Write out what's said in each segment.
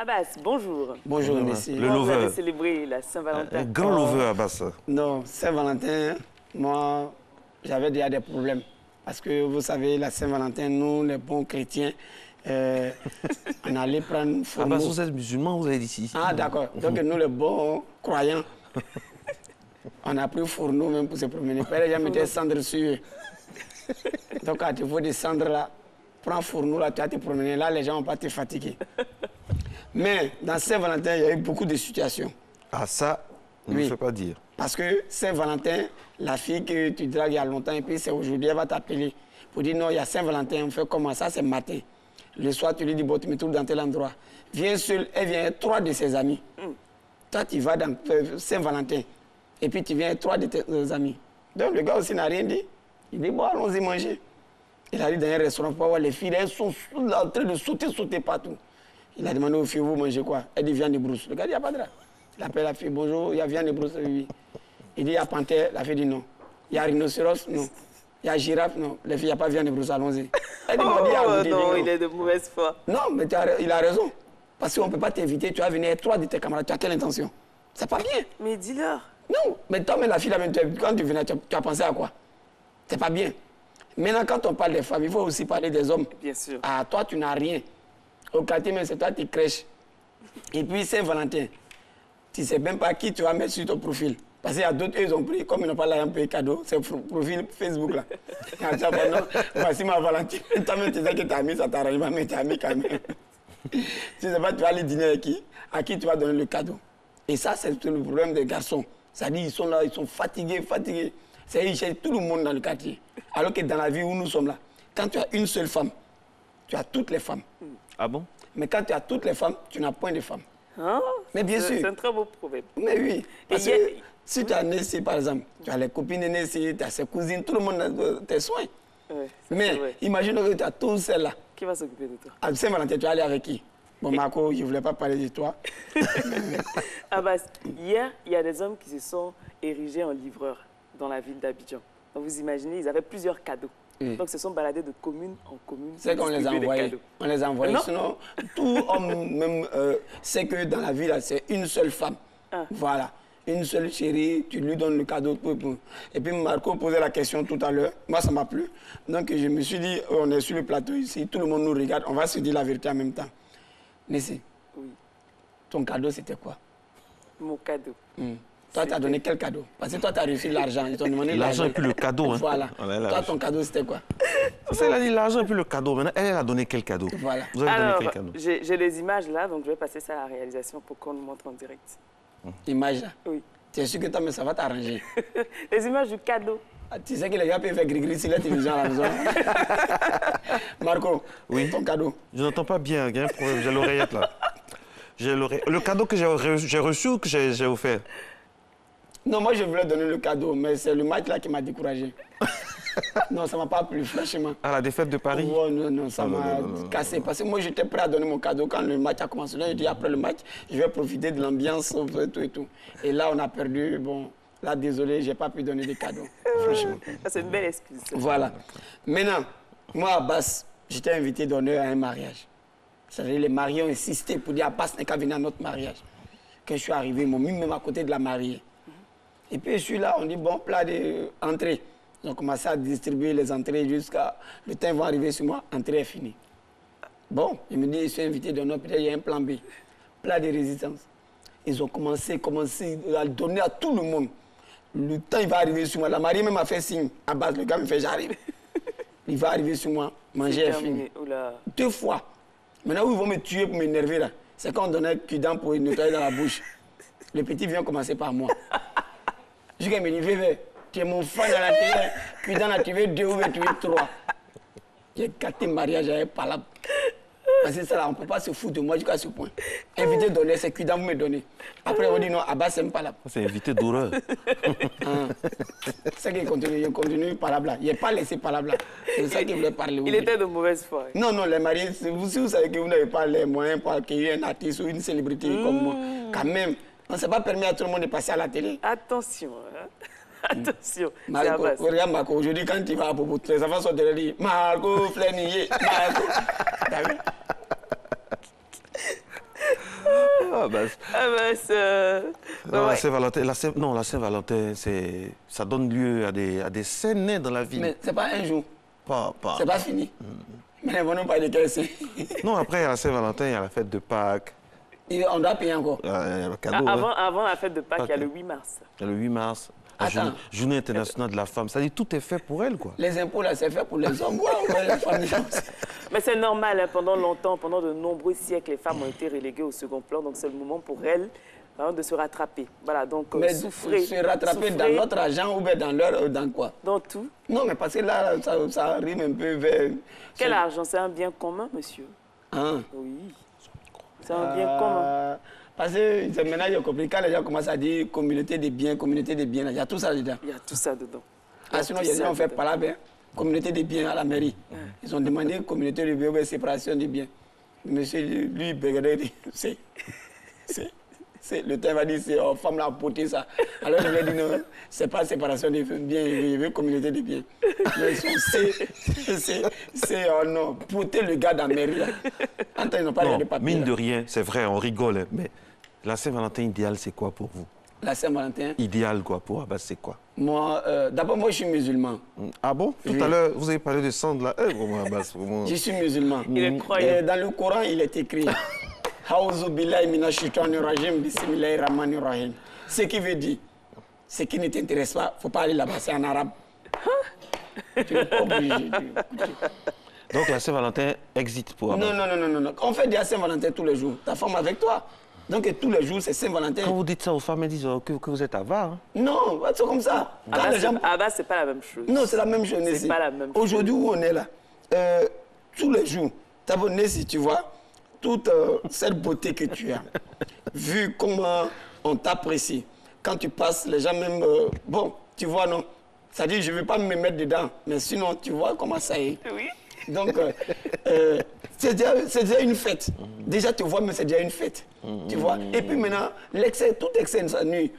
Abbas, bonjour. Bonjour, Nessie. Le lover. Vous allez célébrer la Saint-Valentin. Un grand lover, Abbas. Non, Saint-Valentin, moi, j'avais déjà des problèmes. Parce que vous savez, la Saint-Valentin, nous, les bons chrétiens, on allait prendre fourneau. Abbas, vous êtes musulman, vous avez dit ici. Ah, d'accord. Donc, nous, les bons croyants, on a pris fourneau même pour se promener. Père, j'ai mis des cendres sur eux. Donc, quand tu veux des cendres là, prends fourneau là, tu vas te promener. Là, les gens vont pas te fatiguer. Mais dans Saint-Valentin, il y a eu beaucoup de situations. Ah, ça, on ne peut pas dire. Parce que Saint-Valentin, la fille que tu dragues il y a longtemps, et puis c'est aujourd'hui, elle va t'appeler pour dire non, il y a Saint-Valentin, on fait comment ça, c'est matin. Le soir, tu lui dis, bon, tu me trouves dans tel endroit. Viens seul, elle vient avec 3 de ses amis. Toi, tu vas dans Saint-Valentin, et puis tu viens avec 3 de tes amis. Donc le gars aussi n'a rien dit. Il dit, bon, allons-y manger. Il arrive dans un restaurant pour voir les filles, elles sont en train de sauter partout. Il a demandé aux filles, vous mangez quoi? Elle dit, viande de brousse. Le gars dit, il n'y a pas de drap. Il appelle la fille, bonjour, il y a viande de brousse, oui. Il dit, il y a panthère, la fille dit non. Il y a rhinocéros, non. Il y a girafe, non. Les filles, il n'y a pas viande de brousse, allons-y. Elle dit, non, il est de mauvaise foi. Non, mais il a raison. Parce qu'on ne peut pas t'inviter, tu vas venir avec 3 de tes camarades, tu as quelle intention? C'est pas bien. Mais dis-leur. Non, mais toi, mais la fille, quand tu venais, tu as pensé à quoi? C'est pas bien. Maintenant, quand on parle des femmes, il faut aussi parler des hommes. Bien sûr. Ah, toi, tu n'as rien. Au quartier, mais c'est toi qui crèches. Et puis, Saint-Valentin, tu ne sais même pas qui tu vas mettre sur ton profil. Parce qu'il y a d'autres, ils ont pris, comme ils n'ont pas là un peu cadeau, c'est le profil Facebook là. Voici ma Valentine. Toi-même, tu sais que tu as mis, ça t'arrange pas, mais tu as mis quand même. Tu ne sais pas, tu vas aller dîner avec qui? À qui tu vas donner le cadeau? Et ça, c'est le problème des garçons. C'est-à-dire, ils sont là, ils sont fatigués. C'est ils cherchent tout le monde dans le quartier. Alors que dans la vie où nous sommes là, quand tu as une seule femme, tu as toutes les femmes. Ah bon? Mais quand tu as toutes les femmes, tu n'as point de femmes. Hein? Mais bien sûr. C'est un très beau problème. Mais oui. Parce que si tu as Nessie, par exemple, tu as les copines de Nessie, tu as ses cousines, tout le monde a tes soins. Ouais, mais imagine que tu as tout celle-là. Qui va s'occuper de toi? À Saint-Valentin, tu vas aller avec qui? Bon, Marco, je ne voulais pas parler de toi. Abbas, hier, il y a des hommes qui se sont érigés en livreurs dans la ville d'Abidjan. Donc vous imaginez, ils avaient plusieurs cadeaux. Donc, ils se sont baladés de commune en commune. C'est qu'on les a envoyés. On les a envoyés. Sinon, tout homme même sait que dans la ville, c'est une seule femme. Ah. Voilà. Une seule chérie, tu lui donnes le cadeau. Et puis, Marco posait la question tout à l'heure. Moi, ça m'a plu. Donc, je me suis dit, on est sur le plateau ici, tout le monde nous regarde, on va se dire la vérité en même temps. Nessie, oui. Ton cadeau, c'était quoi? Mon cadeau. Toi, tu as donné quel cadeau? Parce que toi, tu as reçu l'argent. Ils t'ont demandé l'argent et puis le cadeau. Hein. Voilà. Toi, ton cadeau, c'était quoi? Elle a dit l'argent et puis le cadeau. Maintenant, elle a donné quel cadeau? Voilà. Vous avez donné quel cadeau? J'ai les images là, donc je vais passer ça à la réalisation pour qu'on nous montre en direct. Images là? Oui. Tu es sûr que toi, mais ça va t'arranger? Les images du cadeau. Ah, tu sais que les gars peuvent faire gris-gris sur la télévision à la maison. Marco, oui? Ton cadeau? Je n'entends pas bien, il y a un problème, j'ai l'oreillette là. Le cadeau que j'ai reçu ou que j'ai offert? Non, moi je voulais donner le cadeau, mais c'est le match là qui m'a découragé. Non, ça ne m'a pas plu, franchement. À la défaite de Paris? Oh, non, ça m'a cassé. Parce que moi j'étais prêt à donner mon cadeau quand le match a commencé. J'ai dit après le match, je vais profiter de l'ambiance et tout. Et là, on a perdu. Bon, là, désolé, je n'ai pas pu donner de cadeau. Franchement. C'est une belle excuse. Voilà. Maintenant, moi, Abbas, j'étais invité d'honneur à un mariage. C'est-à-dire les mariés ont insisté pour dire Abbas n'est qu'à venir à notre mariage. Quand je suis arrivé, ils m'ont mis même à côté de la mariée. Et puis je suis là, on dit bon, plat d'entrée. Ils ont commencé à distribuer les entrées jusqu'à... Le temps va arriver sur moi, entrée est finie. Bon, ils me disent, je suis invité d'honneur, peut-être il y a un plan B. Plat de résistance. Ils ont commencé à donner à tout le monde. Le temps il va arriver sur moi. La mariée même a fait signe. À base, le gars me fait j'arrive. Il va arriver sur moi, manger est fini. 2 fois. Maintenant où ils vont me tuer pour m'énerver là, c'est quand on donnait cuidant pour nettoyer dans la bouche. Le petit vient commencer par moi. Je me dis, Vévé, tu es mon fan dans la télé, cuidant là, tu veux 2 ou tu veux 3. J'ai gâté le mariage avec Palab. Parce que ça là, on ne peut pas se foutre de moi jusqu'à ce point. Invité donner, c'est cuidant, vous me donnez. Après, on dit non, Abbas, c'est Palab. C'est invité d'horreur. C'est qu'il continue, il continue Palab là. Il n'a pas laissé Palab là. C'est ça qu'il voulait parler. Il était de mauvaise foi. Non, les mariés, si vous savez que vous n'avez pas les moyens pour accueillir un artiste ou une célébrité comme moi, quand même, on ne s'est pas permis à tout le monde de passer à la télé. Attention, hein? Attention. Marco, regarde Marco, aujourd'hui quand tu vas à Bobo, les enfants sont derrière lui. Marco, Flénier, Marco. Abbas. Non, La Saint-Valentin, la Saint-Valentin, ça donne lieu à des scènes nées dans la vie. Mais c'est pas un jour. Pas. C'est pas fini. Mais on ne pas de quel c'est. Non, après, il y a la Saint-Valentin, il y a la fête de Pâques. Et on doit payer encore. Il y a le cadeau. avant la fête de Pâques, il y a le 8 mars. Il y a le 8 mars. La Attends. journée internationale de la femme. Ça dit tout est fait pour elle, quoi. Les impôts, là, c'est fait pour les hommes. Ouais, les femmes. Mais c'est normal, hein, pendant longtemps, pendant de nombreux siècles, les femmes ont été reléguées au second plan. Donc c'est le moment pour elles de se rattraper. Voilà, donc Mais souffrez. se rattraper dans notre argent ou bien dans leur... dans quoi? Dans tout. Non, mais parce que là, ça arrive un peu vers... Quel argent? C'est un bien commun, monsieur. Hein? Oui. C'est un bien commun. Parce que c'est maintenant j'ai compris, quand les gens commencent à dire communauté des biens, il y a tout ça dedans. Il y a tout ça dedans. Ah, sinon, il y a des gens qui ont fait par là, bien, communauté des biens à la mairie. Ils ont demandé communauté des biens, séparation des biens. Monsieur, lui, le terme va dire, c'est aux femmes là, porter ça. Alors, il lui a dit non, c'est pas séparation des biens, il veut communauté des biens. Mais c'est, oh non, porter le gars dans la mairie. Entends, ils n'ont pas regardé papier. Mine de rien, c'est vrai, on rigole, hein, mais la Saint-Valentin idéale, c'est quoi pour vous? La Saint-Valentin? Idéal, quoi, pour Abbas, c'est quoi? Moi, d'abord, moi, je suis musulman. Ah bon? Tout à l'heure, vous avez parlé de sang de la haine, vraiment, Abbas. Vraiment. Je suis musulman. Il est croyant. Et dans le Coran, il est écrit Haouzu billahi minash shaitanir rajim, bismillahir rahmanir rahim. Ce qui veut dire, ce qui ne t'intéresse pas, il ne faut pas aller là-bas, c'est en arabe. Tu n'es pas obligé. Donc la Saint-Valentin existe pour Abbas? Non. On fait des Saint-Valentin tous les jours. Ta femme avec toi. Donc tous les jours, c'est Saint-Valentin. Quand vous dites ça aux femmes, elles disent que vous êtes avare. Hein? Non, c'est comme ça. Abbas, c'est pas la même chose. Non, c'est la même chose. C'est pas la même chose. Aujourd'hui, où on est là, tous les jours, d'abord, Nessie, tu vois, toute cette beauté que tu as, vu comment on t'apprécie, quand tu passes, les gens même, bon, tu vois, non, ça dit, je ne veux pas me mettre dedans, mais sinon, tu vois comment ça est. Oui. Donc, c'est déjà une fête. Déjà, tu vois, mais c'est déjà une fête. Tu vois. Et puis maintenant, l'excès, tout excès ça nuit.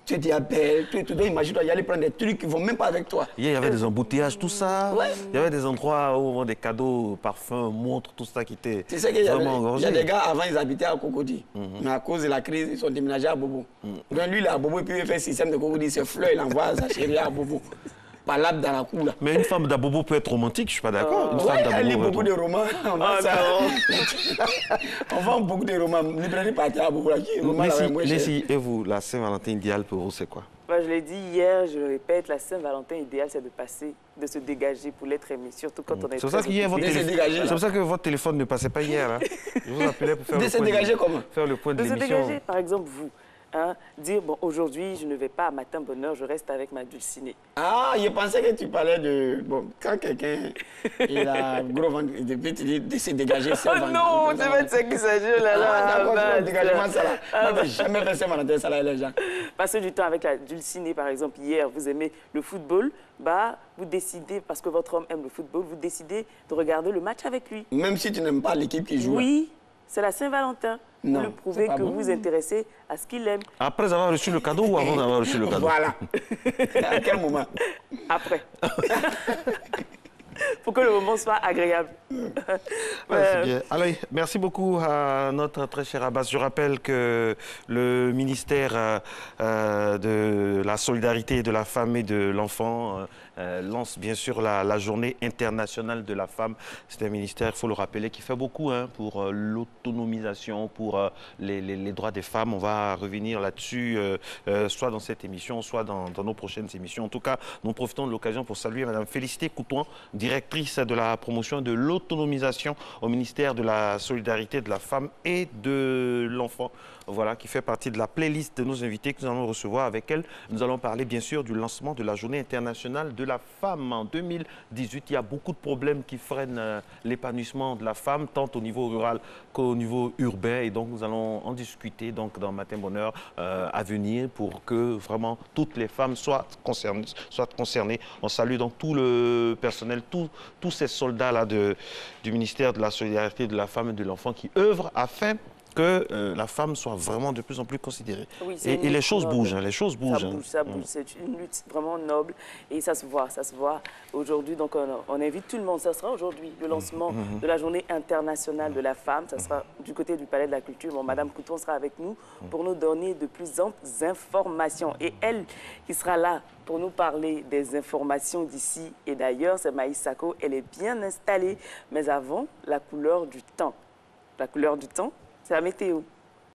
Tu es diabète, tu dois imaginer, y aller prendre des trucs qui ne vont même pas avec toi. Hier, il y avait des embouteillages, tout ça. Ouais. Il y avait des endroits où on vend des cadeaux, parfums, montres, tout ça qui était Tu sais qu'il y vraiment engorgé. a des gars, avant, ils habitaient à Cocody. Mais à cause de la crise, ils sont déménagés à Bobo. Donc lui, il est à Bobo, et puis il fait le système de Cocody, c'est fleur, il envoie sa chérie à Bobo. Palabre dans la cour, là. Mais une femme d'Abobo peut être romantique, je suis pas d'accord. Une femme Elle lit d'Abobo beaucoup de romans. On vend beaucoup de romans. Librairie partie à Bobo, là. Nessie, et vous, la Saint-Valentin idéale pour vous, c'est quoi? Moi, je l'ai dit hier, je le répète, la Saint-Valentin idéale, c'est de se dégager pour l'être aimé, surtout quand on est C'est pour ça que votre téléphone ne passait pas hier. Hein. Je vous appelais pour faire le point de l'émission. De se dégager, par exemple, vous. Hein, dire, bon, aujourd'hui, je ne vais pas à matin bonheur, je reste avec ma dulcinée. Ah, je pensais que tu parlais de... Bon, quand quelqu'un il a gros ventre, depuis tu dis de se dégager. Oh non, tu vas te dire qu'il s'agit là. D'accord, dégagement, ça là. Moi, je n'ai jamais fait Saint-Valentin, ça là, les gens. Passer du temps avec la dulcinée, par exemple, hier, vous aimez le football, bah, vous décidez, parce que votre homme aime le football, vous décidez de regarder le match avec lui. Même si tu n'aimes pas l'équipe qui joue. Oui, c'est la Saint-Valentin. Non, vous le prouvez que vous vous intéressez à ce qu'il aime. Après avoir reçu le cadeau ou avant d'avoir reçu le cadeau? Voilà. À quel moment? Après. Pour que le moment soit agréable. C'est bien. Allez, merci beaucoup à notre très cher Abbas. Je rappelle que le ministère de la solidarité de la femme et de l'enfant lance bien sûr la journée internationale de la femme. C'est un ministère, il faut le rappeler, qui fait beaucoup pour l'autonomisation, pour les droits des femmes. On va revenir là-dessus, soit dans cette émission, soit dans nos prochaines émissions. En tout cas, nous profitons de l'occasion pour saluer Mme Félicité Coutouan, directrice de la promotion de l'autonomisation au ministère de la solidarité de la femme et de l'enfant. Voilà, qui fait partie de la playlist de nos invités que nous allons recevoir avec elle. Nous allons parler bien sûr du lancement de la journée internationale de la femme en 2018. Il y a beaucoup de problèmes qui freinent l'épanouissement de la femme, tant au niveau rural qu'au niveau urbain. Et donc nous allons en discuter donc, dans Matin Bonheur à venir pour que vraiment toutes les femmes soient concernées. On salue donc tout le personnel, tous ces soldats-là du ministère de la solidarité de la femme et de l'enfant qui œuvrent afin que la femme soit vraiment de plus en plus considérée. Oui, et les choses bougent, les choses bougent. Ça bouge. C'est une lutte vraiment noble et ça se voit aujourd'hui. Donc on invite tout le monde. Ça sera aujourd'hui le lancement de la journée internationale de la femme. Ça sera du côté du Palais de la Culture. Bon, Madame Couton sera avec nous pour nous donner de plus amples informations. Et elle qui sera là pour nous parler des informations d'ici et d'ailleurs, c'est Maïs Sako. Elle est bien installée. Mais avant, la couleur du temps. La couleur du temps, c'est la météo.